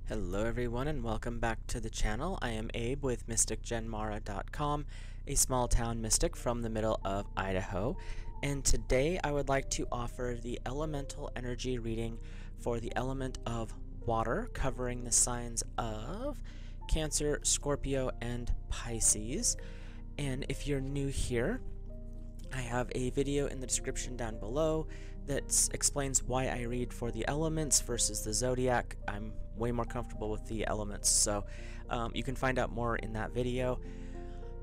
Hello everyone and welcome back to the channel. I am Abe with MysticGenMara.com, a small town mystic from the middle of Idaho, and today I would like to offer the elemental energy reading for the element of water, covering the signs of Cancer, Scorpio, and Pisces. And if you're new here, I have a video in the description down below that explains why I read for the elements versus the zodiac. I'm way more comfortable with the elements, so you can find out more in that video.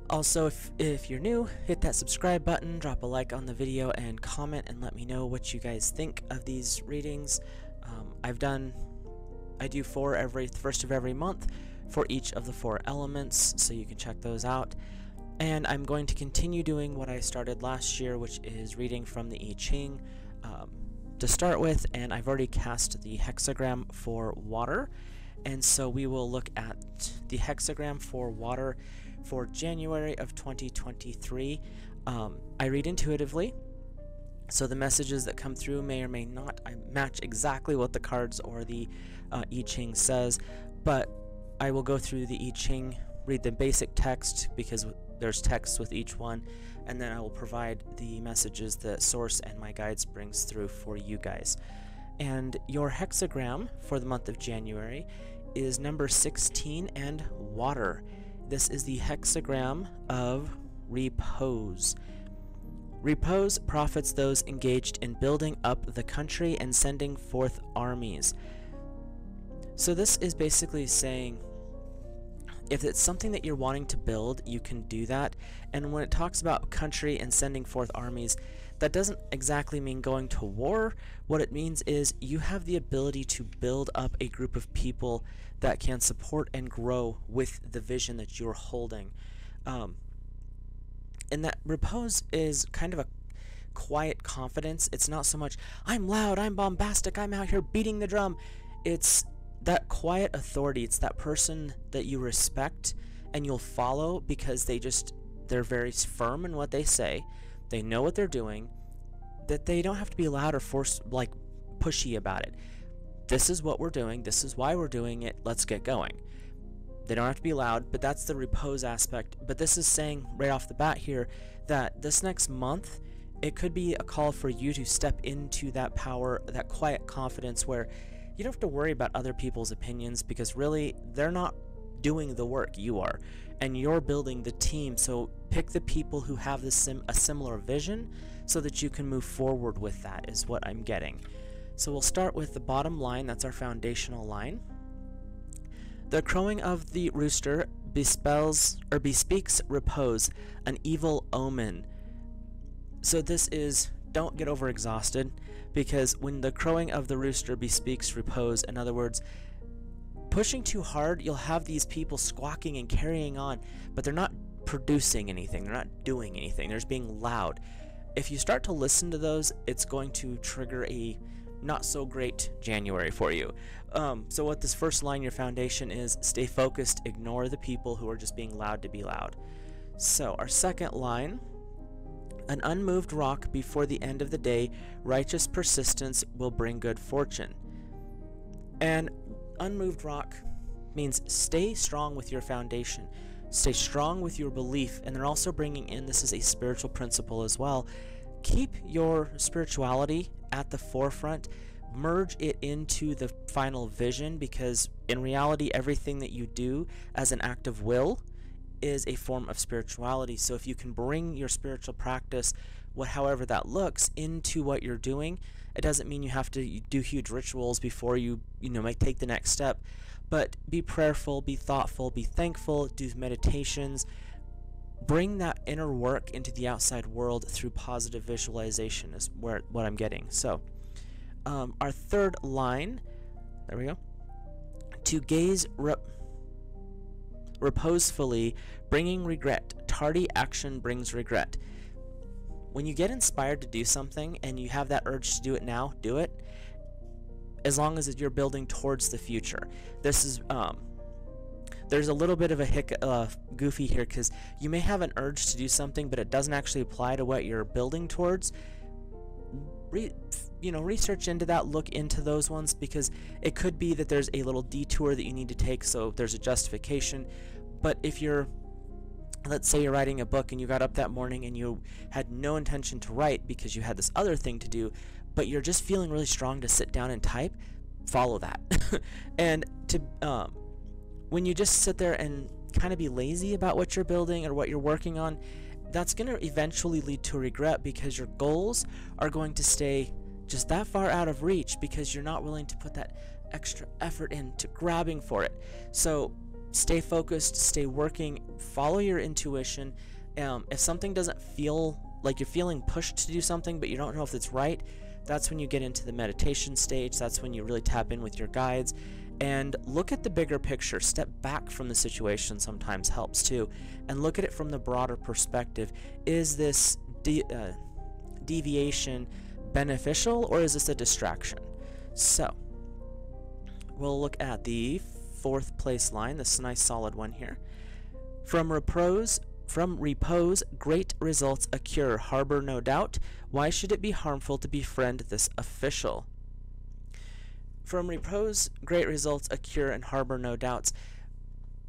Also, if you're new, hit that subscribe button, drop a like on the video, and comment and let me know what you guys think of these readings. I do four first of every month for each of the four elements, so you can check those out. And I'm going to continue doing what I started last year, which is reading from the I-Ching to start with, and I've already cast the hexagram for water, and so we will look at the hexagram for water for January of 2023. I read intuitively, so the messages that come through may or may not match exactly what the cards or the I-Ching says, but I will go through the I-Ching, read the basic text because there's text with each one, and then I will provide the messages that Source and my guides brings through for you guys. And your hexagram for the month of January is number 16 and water. This is the hexagram of repose. Repose profits those engaged in building up the country and sending forth armies. So this is basically saying, if it's something that you're wanting to build, you can do that. And when it talks about country and sending forth armies, that doesn't exactly mean going to war. What it means is you have the ability to build up a group of people that can support and grow with the vision that you're holding. And that repose is kind of a quiet confidence. It's not so much, I'm loud, I'm bombastic, I'm out here beating the drum. It's that quiet authority. It's that person that you respect and you'll follow because they're very firm in what they say. They know what they're doing, that they don't have to be loud or pushy about it. This is what we're doing, this is why we're doing it, let's get going. They don't have to be loud, but that's the repose aspect. But this is saying right off the bat here that this next month it could be a call for you to step into that power, that quiet confidence where you don't have to worry about other people's opinions, because really they're not doing the work, you are, and you're building the team. So pick the people who have a similar vision so that you can move forward with that, is what I'm getting. So we'll start with the bottom line. That's our foundational line. The crowing of the rooster bespeaks repose, an evil omen. So this is, don't get overexhausted, because when the crowing of the rooster bespeaks repose, in other words, pushing too hard, you'll have these people squawking and carrying on, but they're not producing anything, they're not doing anything, they're just being loud. If you start to listen to those, it's going to trigger a not so great January for you. So what this first line, your foundation, is stay focused, ignore the people who are just being loud to be loud. So our second line, an unmoved rock before the end of the day, righteous persistence will bring good fortune. And unmoved rock means stay strong with your foundation, stay strong with your belief. And they're also bringing in, this is a spiritual principle as well, keep your spirituality at the forefront, merge it into the final vision, because in reality everything that you do as an act of will is a form of spirituality. So if you can bring your spiritual practice, however that looks, into what you're doing, it doesn't mean you have to do huge rituals before you take the next step, but be prayerful, be thoughtful, be thankful, do meditations, bring that inner work into the outside world through positive visualization is what I'm getting. So our third line, there we go, to gaze reposefully, bringing regret. Tardy action brings regret. When you get inspired to do something and you have that urge to do it now, do it, as long as you're building towards the future. This is there's a little bit of a goofy here, because you may have an urge to do something but it doesn't actually apply to what you're building towards. research into that, look into those ones, because it could be that there's a little detour that you need to take, so there's a justification. But if let's say you're writing a book and you got up that morning and you had no intention to write because you had this other thing to do, but you're just feeling really strong to sit down and type, follow that. And when you just sit there and kind of be lazy about what you're building or what you're working on, that's going to eventually lead to regret, because your goals are going to stay just that far out of reach because you're not willing to put that extra effort into grabbing for it. So stay focused, stay working, follow your intuition. If something doesn't feel like you're feeling pushed to do something but you don't know if it's right, that's when you get into the meditation stage. That's when you really tap in with your guides and look at the bigger picture. Step back from the situation sometimes helps too, and look at it from the broader perspective. Is this deviation beneficial, or is this a distraction? So we'll look at the 4th place line, this nice solid one here. From repose, great results occur, harbor no doubt. Why should it be harmful to befriend this official? From repose, great results occur and harbor no doubts.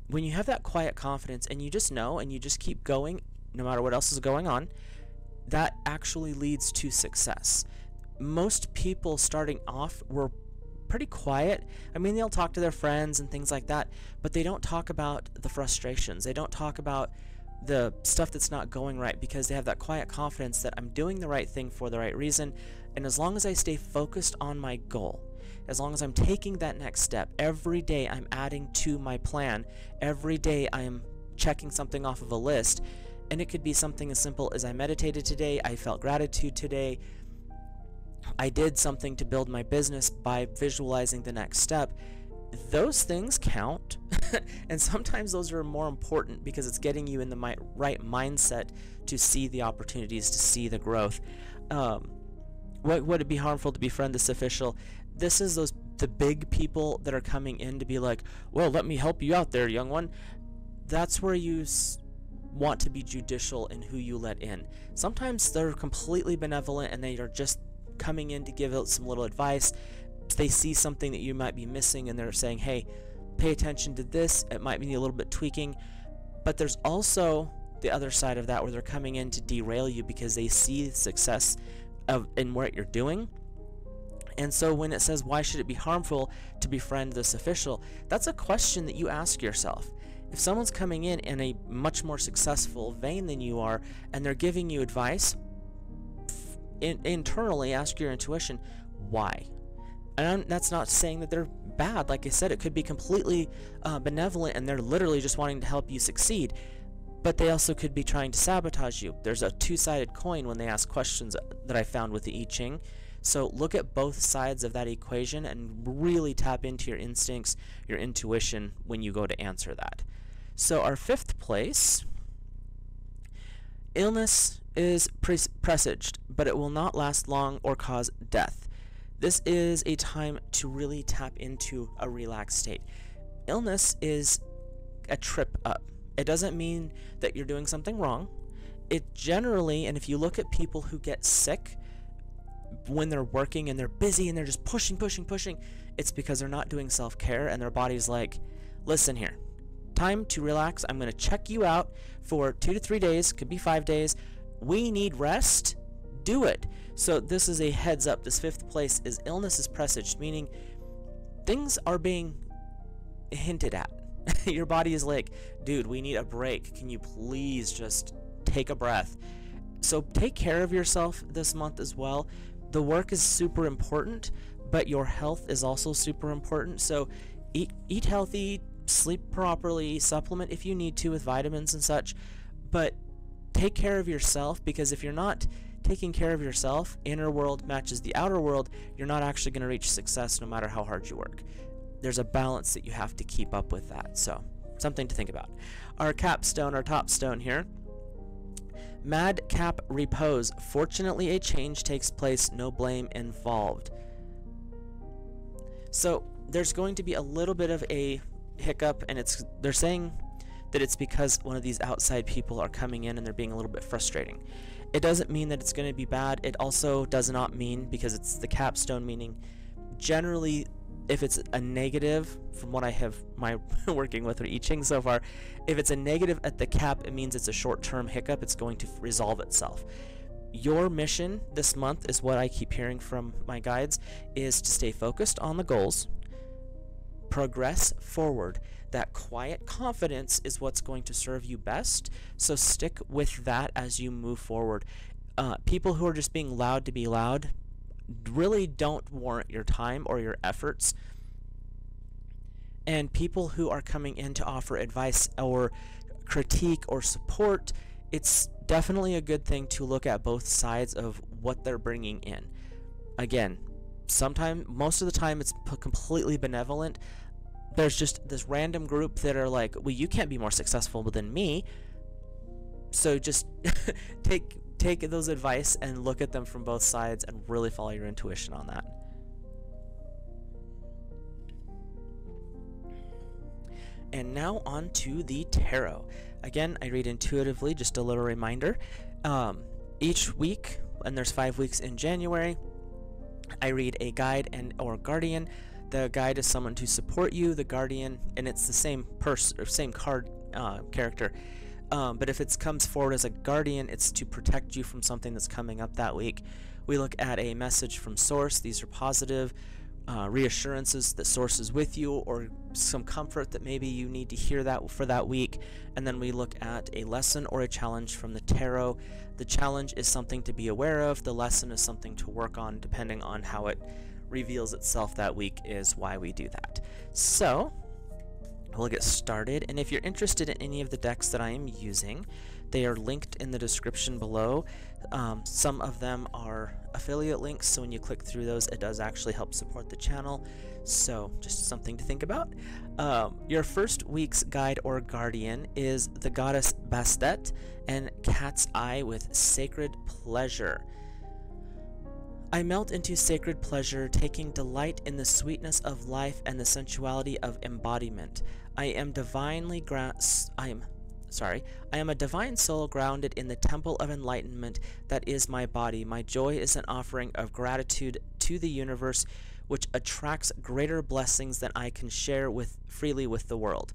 When you have that quiet confidence and you just know and you just keep going no matter what else is going on, that actually leads to success. Most people starting off were pretty quiet. I mean, they'll talk to their friends and things like that, but they don't talk about the frustrations. They don't talk about the stuff that's not going right, because they have that quiet confidence that I'm doing the right thing for the right reason, and as long as I stay focused on my goal, as long as I'm taking that next step, every day I'm adding to my plan, every day I am checking something off of a list, and it could be something as simple as I meditated today, I felt gratitude today, I did something to build my business by visualizing the next step. Those things count, and sometimes those are more important because it's getting you in the right mindset to see the opportunities, to see the growth. Would it be harmful to befriend this official? This is the big people that are coming in to be like, well, let me help you out there, young one. That's where you want to be judicial in who you let in. Sometimes they're completely benevolent and they are just coming in to give out some little advice. They see something that you might be missing and they're saying, hey, pay attention to this, it might need a little bit tweaking. But there's also the other side of that where they're coming in to derail you because they see success in what you're doing. And so when it says, why should it be harmful to befriend this official, that's a question that you ask yourself. If someone's coming in a much more successful vein than you are and they're giving you advice, internally ask your intuition, why? And that's not saying that they're bad. Like I said, it could be completely benevolent and they're literally just wanting to help you succeed. But they also could be trying to sabotage you. There's a two-sided coin when they ask questions that I found with the I-Ching. So look at both sides of that equation and really tap into your instincts, your intuition when you go to answer that. So our 5th place, illness is presaged, but it will not last long or cause death. This is a time to really tap into a relaxed state. Illness is a trip up. It doesn't mean that you're doing something wrong. It generally, and if you look at people who get sick when they're working and they're busy and they're just pushing, it's because they're not doing self-care and their body's like, listen here, time to relax. I'm going to check you out for 2 to 3 days, could be 5 days. We need rest. Do it. So this is a heads up. This 5th place is illness is presaged, meaning things are being hinted at. Your body is like, dude, we need a break. Can you please just take a breath? So take care of yourself this month as well. The work is super important, but your health is also super important. So eat healthy, sleep properly, supplement if you need to with vitamins and such, but take care of yourself, because if you're not taking care of yourself, inner world matches the outer world, you're not actually going to reach success no matter how hard you work. There's a balance that you have to keep up with that. So something to think about. Our capstone, our top stone here, madcap repose. Fortunately, a change takes place, no blame involved. So there's going to be a little bit of a hiccup, and they're saying that it's because one of these outside people are coming in and they're being a little bit frustrating. It doesn't mean that it's going to be bad. It also does not mean, because it's the capstone meaning, generally, if it's a negative, from what I have my working with I-Ching so far, if it's a negative at the cap, it means it's a short-term hiccup. It's going to resolve itself. Your mission this month, is what I keep hearing from my guides, is to stay focused on the goals, progress forward. That quiet confidence is what's going to serve you best, so stick with that as you move forward. People who are just being loud to be loud really don't warrant your time or your efforts. And people who are coming in to offer advice or critique or support, it's definitely a good thing to look at both sides of what they're bringing in. Again, most of the time it's completely benevolent. There's just this random group that are like, well, you can't be more successful than me, so just take those advice and look at them from both sides and really follow your intuition on that. And now on to the tarot. Again, I read intuitively, just a little reminder. Each week, and there's 5 weeks in January, I read a guide or guardian. The guide is someone to support you, the guardian, and it's the same person or same card character. But if it comes forward as a guardian, it's to protect you from something that's coming up that week. We look at a message from Source. These are positive reassurances that Source is with you, or some comfort that maybe you need to hear that for that week. And then we look at a lesson or a challenge from the tarot. The challenge is something to be aware of. The lesson is something to work on, depending on how it reveals itself that week, is why we do that. So we'll get started, and if you're interested in any of the decks that I am using, they are linked in the description below. Some of them are affiliate links, so when you click through those, it does actually help support the channel, so just something to think about. Your first week's guide or guardian is the goddess Bastet and Cat's Eye with Sacred Pleasure. I melt into sacred pleasure, taking delight in the sweetness of life and the sensuality of embodiment. I am a divine soul grounded in the temple of enlightenment that is my body. My joy is an offering of gratitude to the universe, which attracts greater blessings than I can share freely with the world.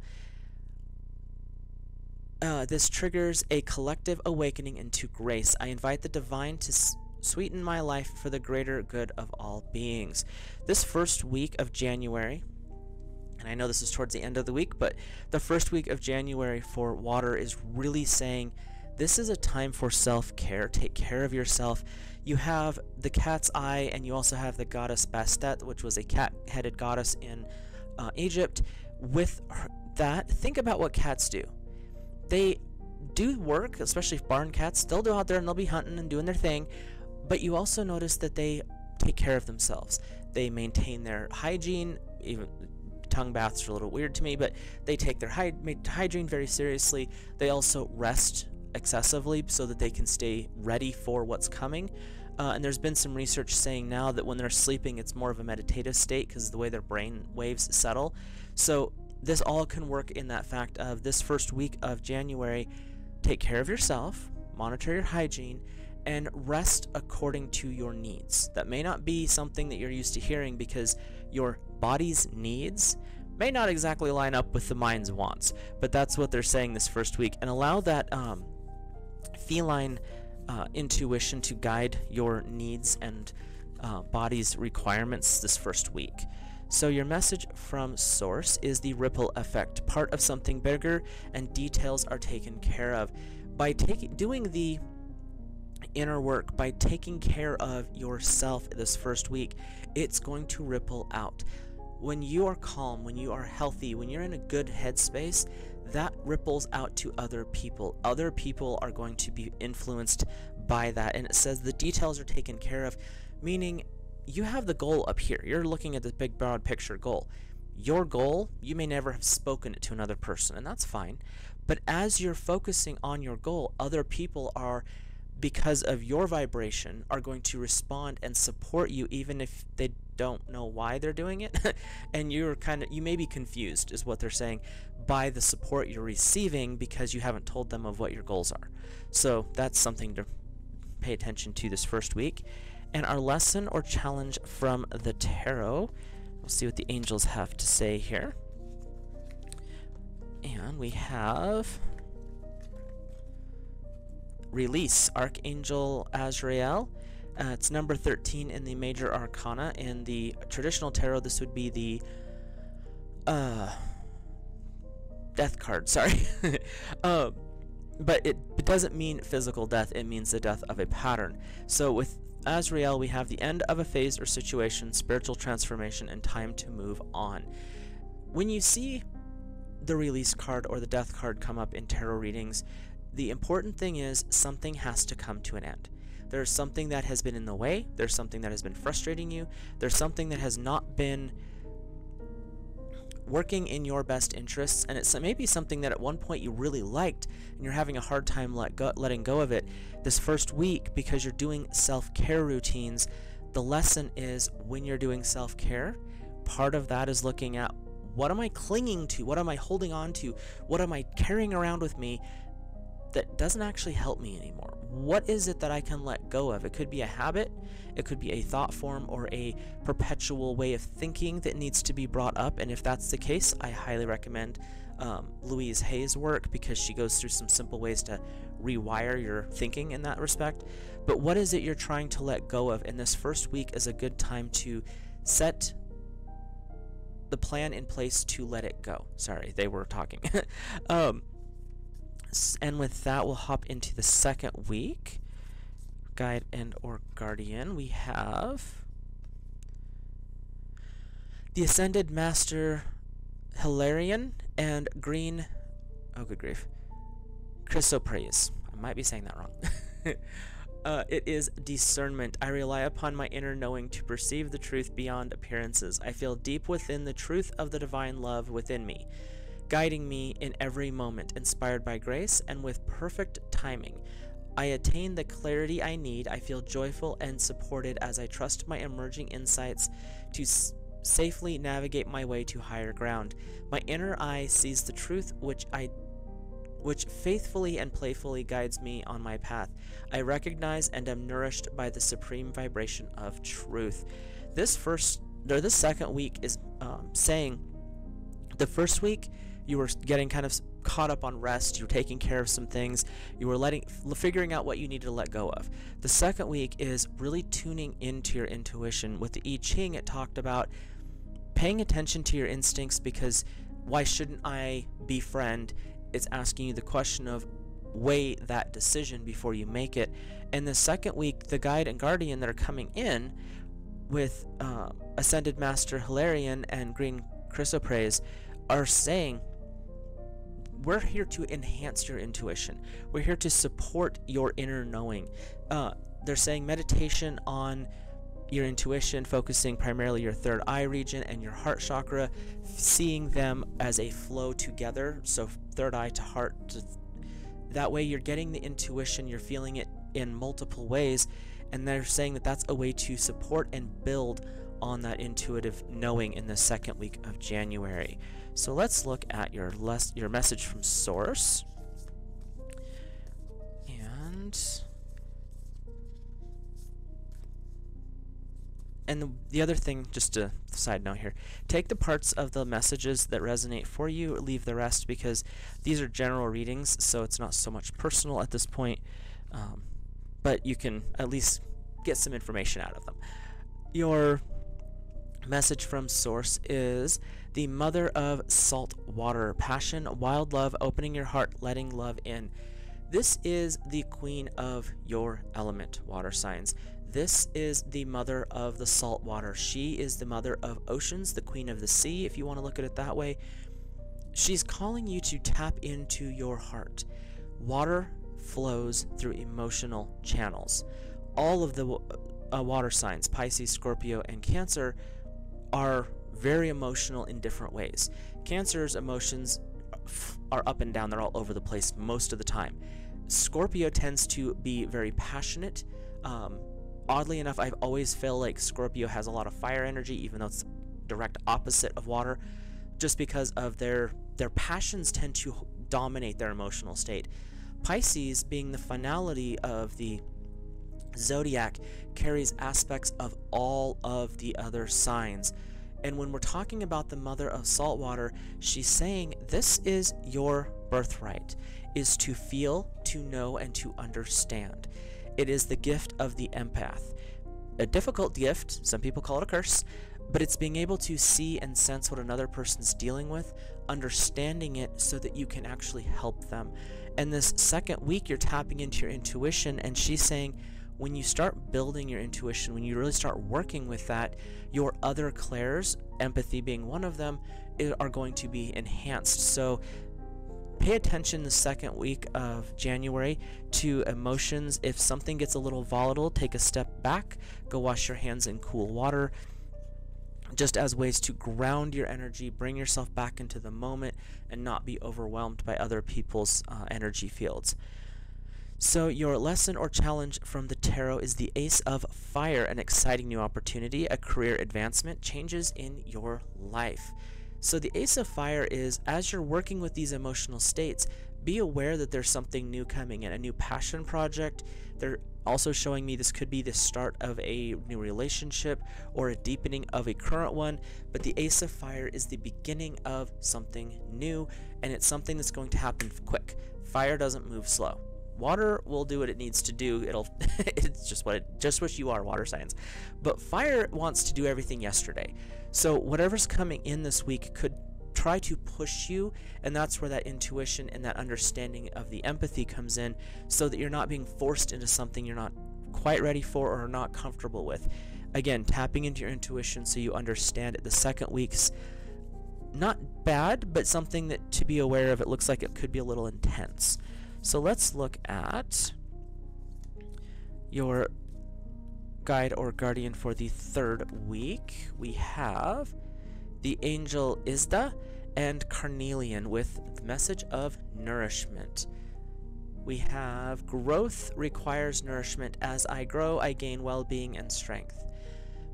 This triggers a collective awakening into grace. I invite the divine to sweeten my life for the greater good of all beings. This first week of January, and I know this is towards the end of the week, but the first week of January for water is really saying this is a time for self-care. Take care of yourself. You have the Cat's Eye, and you also have the goddess Bastet, which was a cat-headed goddess in Egypt. With that, think about what cats do. They do work, especially barn cats. They'll go out there and they'll be hunting and doing their thing, but you also notice that they take care of themselves. They maintain their hygiene. Even tongue baths are a little weird to me, but they take their hygiene very seriously. They also rest excessively so that they can stay ready for what's coming. And there's been some research saying now that when they're sleeping, it's more of a meditative state because of the way their brain waves settle. So this all can work in that fact of this first week of January. Take care of yourself, monitor your hygiene, and rest according to your needs. That may not be something that you're used to hearing because your body's needs may not exactly line up with the mind's wants, but that's what they're saying this first week. And allow that feline intuition to guide your needs and body's requirements this first week. So your message from Source is the ripple effect, part of something bigger, and details are taken care of. By doing the inner work, by taking care of yourself this first week, it's going to ripple out. When you are calm, when you are healthy, when you're in a good headspace, that ripples out to other people. Other people are going to be influenced by that. And it says the details are taken care of, meaning you have the goal up here. You're looking at the big broad picture goal. Your goal, you may never have spoken it to another person, and that's fine. But as you're focusing on your goal, other people are, because of your vibration, are going to respond and support you even if they don't know why they're doing it. And you may be confused, is what they're saying, by the support you're receiving because you haven't told them of what your goals are. So that's something to pay attention to this first week. And our lesson or challenge from the tarot, we'll see what the angels have to say here. And we have Release, Archangel Azrael. It's number 13 in the Major Arcana. In the traditional tarot, this would be the death card, sorry. But it doesn't mean physical death, it means the death of a pattern. So with Azrael, we have the end of a phase or situation, spiritual transformation, and time to move on. When you see the release card or the death card come up in tarot readings, the important thing is something has to come to an end. There's something that has been in the way, there's something that has been frustrating you, there's something that has not been working in your best interests, and it's maybe something that at one point you really liked and you're having a hard time letting go of it this first week because you're doing self-care routines. The lesson is, when you're doing self-care, part of that is looking at, what am I clinging to? What am I holding on to? What am I carrying around with me that doesn't actually help me anymore? What is it that I can let go of? It could be a habit, it could be a thought form, or a perpetual way of thinking that needs to be brought up. And if that's the case, I highly recommend Louise Hay's work, because she goes through some simple ways to rewire your thinking in that respect. But what is it you're trying to let go of? And this first week is a good time to set the plan in place to let it go. Sorry, they were talking. And with that, we'll hop into the second week. Guide and or Guardian. We have the Ascended Master Hilarion and Green, oh good grief, Chrysoprase. I might be saying that wrong. It is discernment. I rely upon my inner knowing to perceive the truth beyond appearances. I feel deep within the truth of the divine love within me, guiding me in every moment, inspired by grace and with perfect timing. I attain the clarity I need. I feel joyful and supported as I trust my emerging insights to safely navigate my way to higher ground. My inner eye sees the truth which faithfully and playfully guides me on my path. I recognize and am nourished by the supreme vibration of truth. This second week is saying, the first week you were getting kind of caught up on rest, you were taking care of some things, you were figuring out what you needed to let go of. The second week is really tuning into your intuition. With the I-Ching, it talked about paying attention to your instincts, because why shouldn't I befriend? It's asking you the question of, weigh that decision before you make it. And the second week, the Guide and Guardian that are coming in with Ascended Master Hilarion and Green Chrysoprase are saying, we're here to enhance your intuition. We're here to support your inner knowing. They're saying meditation on your intuition, focusing primarily your third eye region and your heart chakra, seeing them as a flow together. So third eye to heart. That way you're getting the intuition, you're feeling it in multiple ways. And they're saying that that's a way to support and build on that intuitive knowing in the second week of January. So let's look at your message from Source. And the other thing, just a side note here, take the parts of the messages that resonate for you, leave the rest, because these are general readings, so it's not so much personal at this point, but you can at least get some information out of them. Your message from Source is the Mother of Salt Water, passion, wild love, opening your heart, letting love in. This is the queen of your element, water signs. This is the mother of the salt water. She is the mother of oceans, the queen of the sea, if you want to look at it that way. She's calling you to tap into your heart. Water flows through emotional channels. All of the water signs, Pisces, Scorpio, and Cancer, are very emotional in different ways. Cancer's emotions are up and down. They're all over the place most of the time. Scorpio tends to be very passionate. Oddly enough, I've always felt like Scorpio has a lot of fire energy, even though it's direct opposite of water, just because of their passions tend to dominate their emotional state. Pisces, being the finality of the Zodiac carries aspects of all of the other signs. And when we're talking about the mother of saltwater, she's saying this is your birthright, is to feel, to know, and to understand. It is the gift of the empath. A difficult gift, some people call it a curse, but it's being able to see and sense what another person's dealing with, understanding it so that you can actually help them. And this second week, you're tapping into your intuition, and she's saying, when you start building your intuition, when you really start working with that, your other clairs, empathy being one of them, are going to be enhanced. So pay attention the second week of January to emotions. If something gets a little volatile, take a step back, go wash your hands in cool water, just as ways to ground your energy, bring yourself back into the moment, and not be overwhelmed by other people's energy fields. So your lesson or challenge from the tarot is the Ace of Fire, an exciting new opportunity, a career advancement, changes in your life. So the Ace of Fire is, as you're working with these emotional states, be aware that there's something new coming in, a new passion project. They're also showing me this could be the start of a new relationship or a deepening of a current one, but the Ace of Fire is the beginning of something new, and it's something that's going to happen quick. Fire doesn't move slow. Water will do what it needs to do. It's just what you are, water signs. But fire wants to do everything yesterday. So whatever's coming in this week could try to push you, and that's where that intuition and that understanding of the empathy comes in, so that you're not being forced into something you're not quite ready for or not comfortable with. Again, tapping into your intuition so you understand it. The second week's not bad, but something that to be aware of. It looks like it could be a little intense. So let's look at your guide or guardian for the third week. We have the angel Isda and Carnelian with the message of nourishment. We have growth requires nourishment. As I grow, I gain well-being and strength,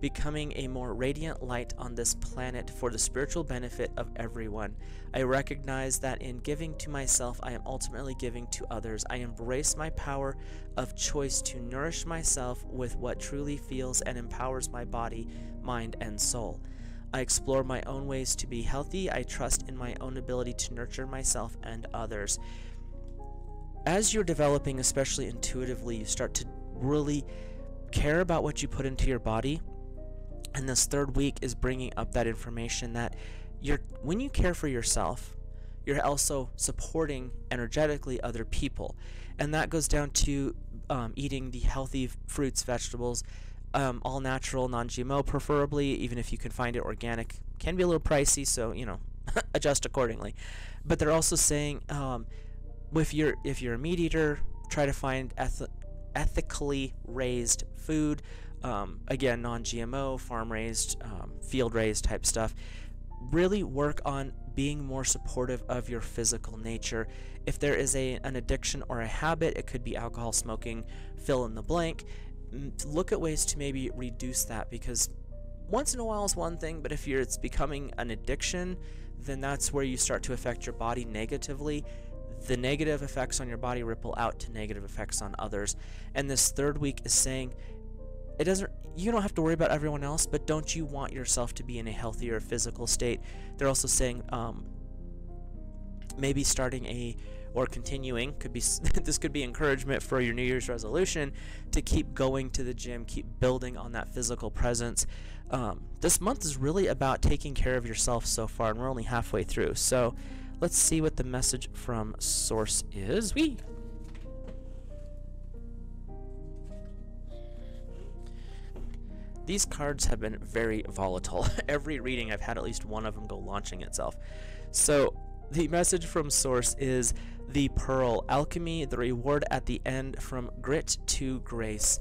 becoming a more radiant light on this planet for the spiritual benefit of everyone. I recognize that in giving to myself, I am ultimately giving to others. I embrace my power of choice to nourish myself with what truly feels and empowers my body, mind, and soul. I explore my own ways to be healthy. I trust in my own ability to nurture myself and others. As you're developing, especially intuitively, you start to really care about what you put into your body. And this third week is bringing up that information that when you care for yourself, you're also supporting energetically other people. And that goes down to eating the healthy fruits, vegetables, all natural, non-GMO preferably, even if you can find it organic. Can be a little pricey, so, adjust accordingly. But they're also saying if you're a meat eater, try to find ethically raised food. Again, non-GMO, farm-raised, field-raised type stuff. Really work on being more supportive of your physical nature. If there is an addiction or a habit, it could be alcohol, smoking, fill in the blank. Look at ways to maybe reduce that, because once in a while is one thing, but if it's becoming an addiction, then that's where you start to affect your body negatively. The negative effects on your body ripple out to negative effects on others. And this third week is saying, you don't have to worry about everyone else, but don't you want yourself to be in a healthier physical state? They're also saying maybe starting or continuing, this could be encouragement for your New Year's resolution to keep going to the gym, keep building on that physical presence. This month is really about taking care of yourself so far, and we're only halfway through. So let's see what the message from Source is. These cards have been very volatile. Every reading I've had at least one of them go launching itself. So the message from Source is the Pearl, Alchemy, the reward at the end, from grit to grace.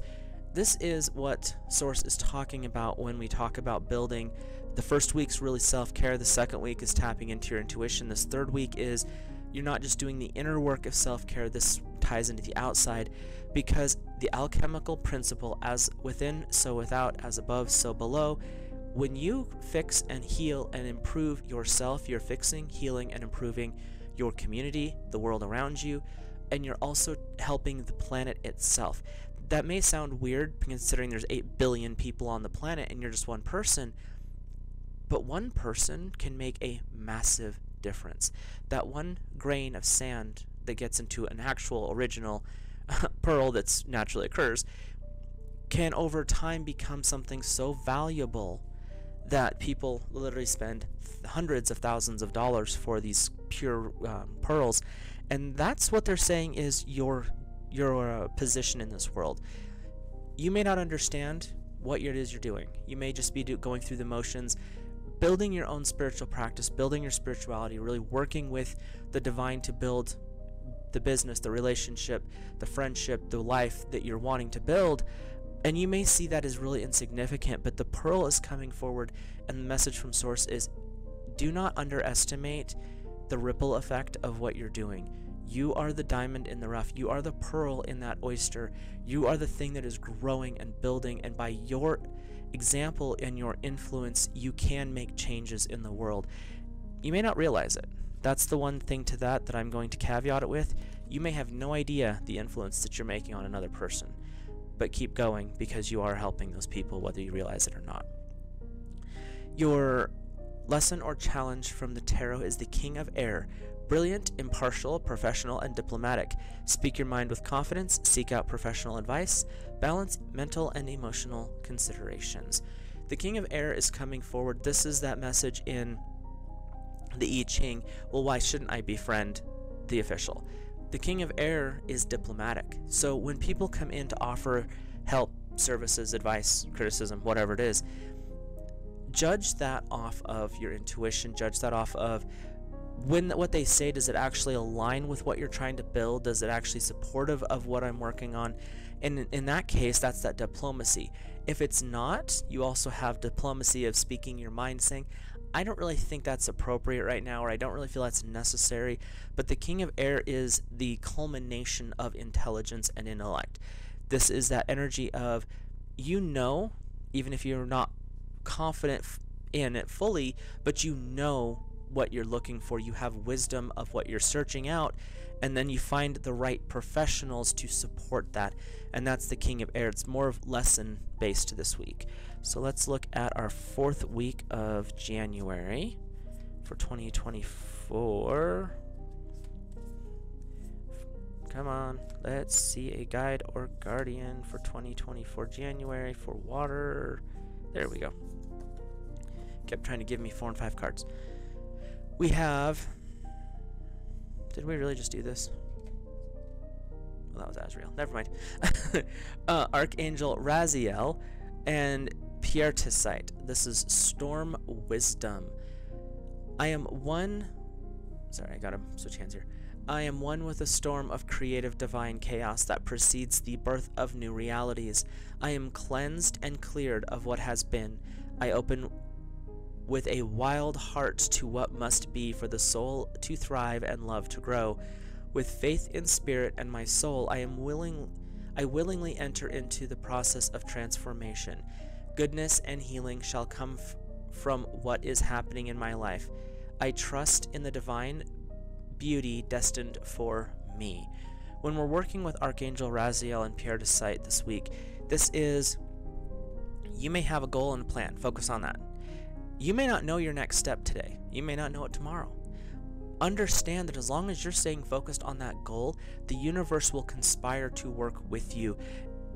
This is what Source is talking about when we talk about building. The first week's really self-care. The second week is tapping into your intuition. This third week is you're not just doing the inner work of self-care. This ties into the outside, because the alchemical principle, as within, so without, as above, so below. When you fix and heal and improve yourself, you're fixing, healing, and improving your community, the world around you, and you're also helping the planet itself. That may sound weird considering there's 8 billion people on the planet and you're just one person, but one person can make a massive difference. That one grain of sand that gets into an actual original pearl that's naturally occurs can over time become something so valuable that people literally spend hundreds of thousands of dollars for these pure pearls. And that's what they're saying is your position in this world. You may not understand what it is you're doing. You may just be going through the motions, building your own spiritual practice, building your spirituality, really working with the divine to build the business, the relationship, the friendship, the life that you're wanting to build. And you may see that as really insignificant, but the pearl is coming forward, and the message from Source is, do not underestimate the ripple effect of what you're doing. You are the diamond in the rough. You are the pearl in that oyster. You are the thing that is growing and building, and by your example and your influence, you can make changes in the world. You may not realize it. That's the one thing to that I'm going to caveat it with. You may have no idea the influence that you're making on another person, but keep going because you are helping those people whether you realize it or not. Your lesson or challenge from the tarot is the King of Air. Brilliant, impartial, professional, and diplomatic. Speak your mind with confidence, seek out professional advice, balance mental and emotional considerations. The King of Air is coming forward. This is that message in the I-Ching. Well, why shouldn't I befriend the official? The King of Air is diplomatic. So when people come in to offer help, services, advice, criticism, whatever it is, judge that off of your intuition, judge that off of what they say. Does it actually align with what you're trying to build? Does it actually supportive of what I'm working on? And in that case, that's that diplomacy. If it's not, you also have diplomacy of speaking your mind, saying, I don't really think that's appropriate right now, or I don't really feel that's necessary. But the King of Air is the culmination of intelligence and intellect. This is that energy of, even if you're not confident in it fully, but you know what you're looking for. You have wisdom of what you're searching out, and then you find the right professionals to support that. And that's the King of Air. It's more of lesson based this week. So let's look at our 4th week of January for 2024. Come on, let's see a guide or guardian for 2024 January for water. There we go. Kept trying to give me 4 and 5 cards. We have... Did we really just do this? Well, that was Azrael. Never mind. Archangel Raziel and Piertisite. This is Storm Wisdom. I am one... Sorry, I gotta switch hands here. I am one with a storm of creative divine chaos that precedes the birth of new realities. I am cleansed and cleared of what has been. I open with a wild heart to what must be for the soul to thrive and love to grow. With faith in spirit and my soul, I willingly enter into the process of transformation. Goodness and healing shall come from what is happening in my life. I trust in the divine beauty destined for me. When we're working with Archangel Raziel and Piertisite this week, this is, you may have a goal and a plan. Focus on that. You may not know your next step today. You may not know it tomorrow. Understand that as long as you're staying focused on that goal, the universe will conspire to work with you.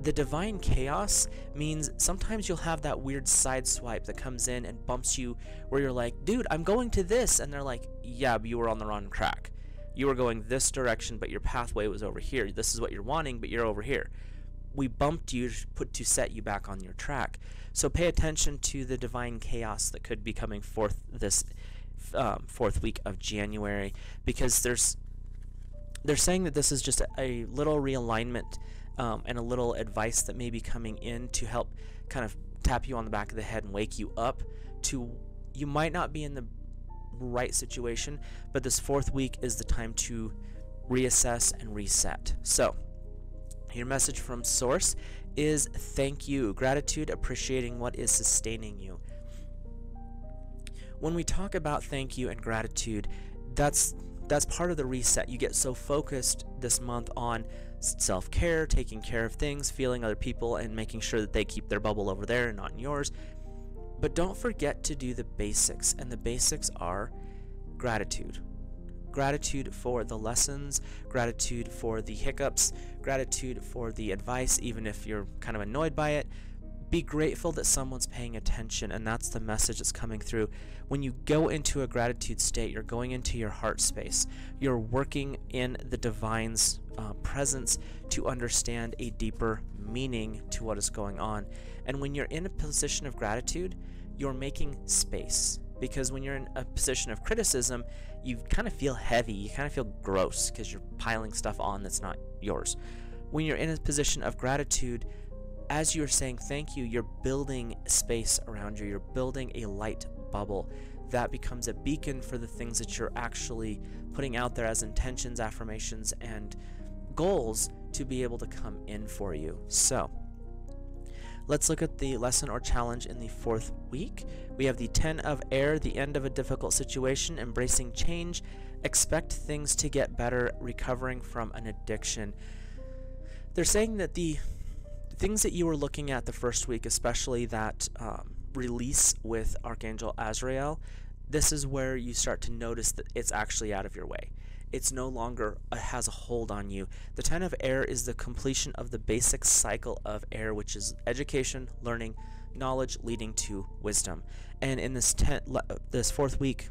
The divine chaos means sometimes you'll have that weird side swipe that comes in and bumps you where you're like, dude, I'm going to this. And they're like, yeah, but you were on the wrong track. You were going this direction, but your pathway was over here. This is what you're wanting, but you're over here. We bumped you to set you back on your track. So pay attention to the divine chaos that could be coming forth this 4th week of January, because they're saying that this is just a little realignment and a little advice that may be coming in to help kind of tap you on the back of the head and wake you up to, you might not be in the right situation, but this 4th week is the time to reassess and reset. So your message from Source is thank you, gratitude, appreciating what is sustaining you. When we talk about thank you and gratitude, that's that's part of the reset. You get so focused this month on self-care, taking care of things, feeling other people, and making sure that they keep their bubble over there and not in yours. But don't forget to do the basics, and the basics are gratitude. Gratitude for the lessons, gratitude for the hiccups, gratitude for the advice, even if you're kind of annoyed by it. Be grateful that someone's paying attention, and that's the message that's coming through. When you go into a gratitude state, you're going into your heart space. You're working in the divine's presence to understand a deeper meaning to what is going on. And when you're in a position of gratitude, you're making space. Because when you're in a position of criticism, you kind of feel heavy, you kind of feel gross because you're piling stuff on that's not yours. When you're in a position of gratitude, as you're saying thank you, you're building space around you, you're building a light bubble that becomes a beacon for the things that you're actually putting out there as intentions, affirmations, and goals to be able to come in for you. So let's look at the lesson or challenge in the 4th week. We have the 10 of air, the end of a difficult situation, embracing change, expect things to get better, recovering from an addiction. They're saying that the things that you were looking at the first week, especially that release with Archangel Azrael, this is where you start to notice that it's actually out of your way. It's no longer has a hold on you. The 10 of air is the completion of the basic cycle of air, which is education, learning, knowledge leading to wisdom. And in this 4th week,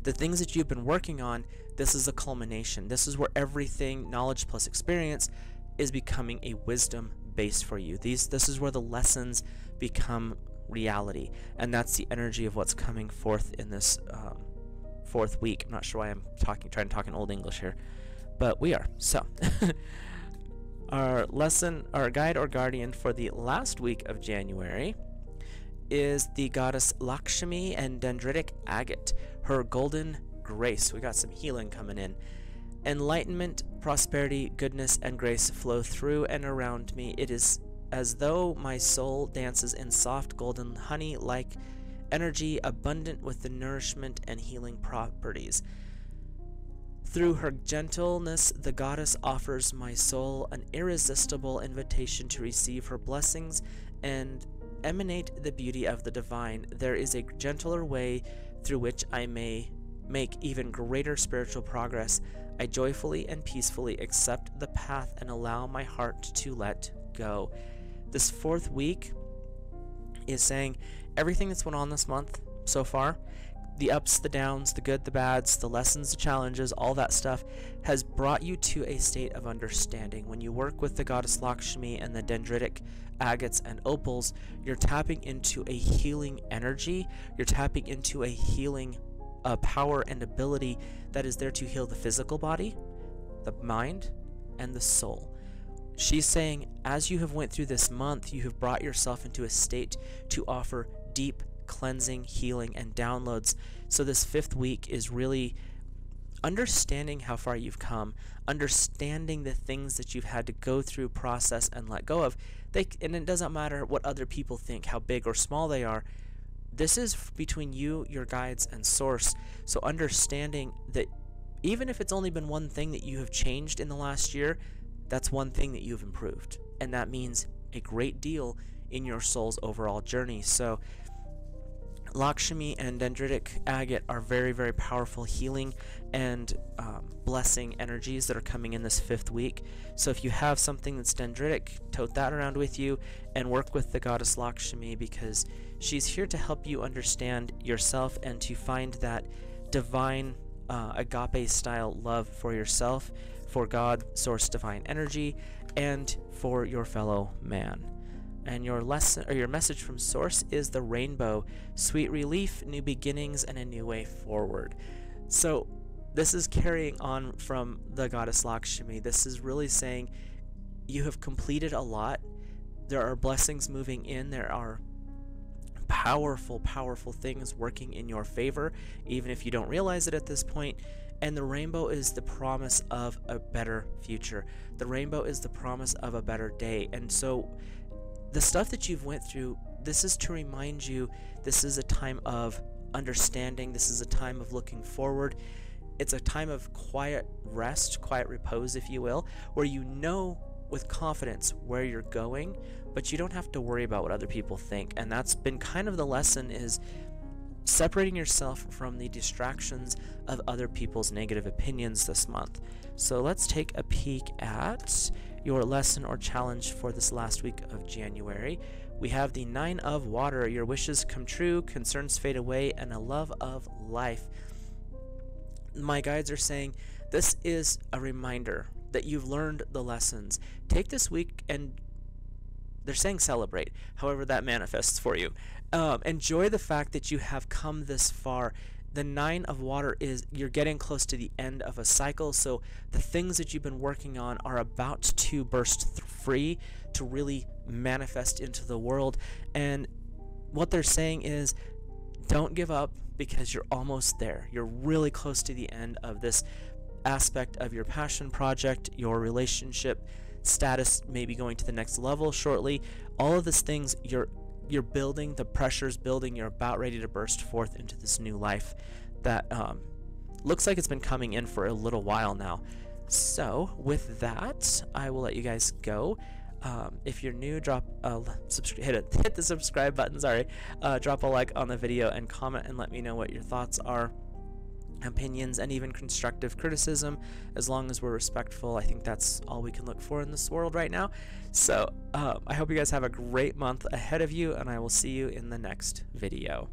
the things that you've been working on, this is a culmination. This is where everything, knowledge plus experience, is becoming a wisdom base for you. This is where the lessons become reality, and that's the energy of what's coming forth in this 4th week. I'm not sure why I'm trying to talk in Old English here, but we are. So our lesson, our guide or guardian for the last week of January is the goddess Lakshmi and dendritic agate, her golden grace. We got some healing coming in. Enlightenment, prosperity, goodness, and grace flow through and around me. It is as though my soul dances in soft golden honey-like energy, abundant with the nourishment and healing properties. Through her gentleness, the goddess offers my soul an irresistible invitation to receive her blessings and emanate the beauty of the divine. There is a gentler way through which I may make even greater spiritual progress. I joyfully and peacefully accept the path and allow my heart to let go. This 4th week is saying everything that's went on this month so far, the ups, the downs, the good, the bads, the lessons, the challenges, all that stuff has brought you to a state of understanding. When you work with the goddess Lakshmi and the dendritic agates and opals, you're tapping into a healing energy. You're tapping into a healing power and ability that is there to heal the physical body, the mind, and the soul. She's saying as you have went through this month, you have brought yourself into a state to offer deep cleansing, healing, and downloads. So this 5th week is really understanding how far you've come, understanding the things that you've had to go through, process, and let go of. And it doesn't matter what other people think, how big or small they are. This is between you, your guides, and source. So understanding that even if it's only been one thing that you have changed in the last year, that's one thing that you've improved. And that means a great deal in your soul's overall journey. So Lakshmi and dendritic agate are very, very powerful healing and blessing energies that are coming in this 5th week. So if you have something that's dendritic, tote that around with you and work with the goddess Lakshmi, because she's here to help you understand yourself and to find that divine agape style love for yourself, for God, source, divine energy, and for your fellow man. And your lesson or your message from source is the rainbow, sweet relief, new beginnings, and a new way forward. So this is carrying on from the goddess Lakshmi. This is really saying you have completed a lot. There are blessings moving in. There are powerful, powerful things working in your favor, even if you don't realize it at this point. And the rainbow is the promise of a better future. The rainbow is the promise of a better day. And so the stuff that you've went through, this is to remind you this is a time of understanding. This is a time of looking forward. it's a time of quiet rest, quiet repose, if you will, where you know with confidence where you're going, but you don't have to worry about what other people think. And that's been kind of the lesson, is separating yourself from the distractions of other people's negative opinions this month. So let's take a peek at your lesson or challenge for this last week of January. We have the 9 of Water. Your wishes come true, concerns fade away, and a love of life. My guides are saying this is a reminder that you've learned the lessons. Take this week and they're saying celebrate, however that manifests for you. Enjoy the fact that you have come this far. The 9 of Water is you're getting close to the end of a cycle, so the things that you've been working on are about to burst free to really manifest into the world. And what they're saying is, don't give up, because you're almost there. You're really close to the end of this aspect of your passion project, your relationship status maybe going to the next level shortly. All of these things you're building, the pressure's building, you're about ready to burst forth into this new life that looks like it's been coming in for a little while now. So with that, I will let you guys go. If you're new, drop a hit the subscribe button, drop a like on the video and comment and let me know what your thoughts are, opinions, and even constructive criticism. As long as we're respectful, I think that's all we can look for in this world right now. So I hope you guys have a great month ahead of you, and I will see you in the next video.